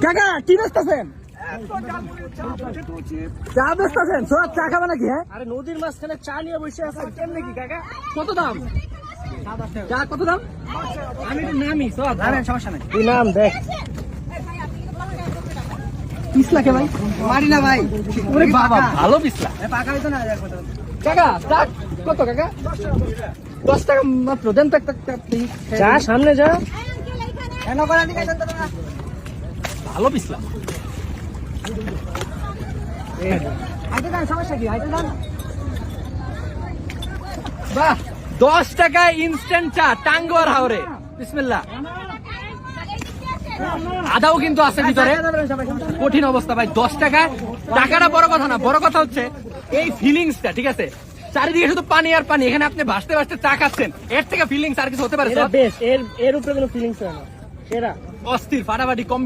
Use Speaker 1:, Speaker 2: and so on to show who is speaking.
Speaker 1: কাকা কি বেচতেছেন? চা বেচতেছেন? সব চা খাবে নাকি? হ্যাঁ,
Speaker 2: আরে নদীর মাঝখানে চা নিয়ে বসে আছে কেমনে কি কাকা?
Speaker 1: কত দাম? চা কত দাম?
Speaker 2: আমি তো নামি সব
Speaker 1: সমস্যা নাই।
Speaker 2: তুই নাম দেখ।
Speaker 1: 30 লাখে ভাই?
Speaker 2: মারি না ভাই।
Speaker 1: ওরে বাবা, ভালো পিছলা।
Speaker 2: পাকা হইতো না
Speaker 1: কাকা চা কত কাকা? 10 টাকা মাত্র দেন তো একটা please।
Speaker 2: যা সামনে যা।
Speaker 1: কেন করা দিকে দেন তো না? ভালো পিছলা।
Speaker 2: আইতে যান, সমস্যা কি? আইতে যান।
Speaker 1: বাহ, 10 টাকায় ইনস্ট্যান্ট চা টাঙ্গুয়ার হাওরে। বিসমিল্লাহ। আদাও কিন্তু আছে ভিতরে। কঠিন অবস্থা ভাই, 10 টাকায়। টাকাটা বড় কথা না, বড় কথা হচ্ছে এই ফিলিংসটা। ঠিক আছে, চারিদিকে শুধু পানি আর পানি, এখানে আপনি ভাসতে ভাসতে চা খাচ্ছেন। এর থেকে ফিলিংস আর কিছু হতে পারে?
Speaker 2: এর উপরে কোনো ফিলিংস হয় না। সেরা
Speaker 1: অস্থির ফাটাফাটি কম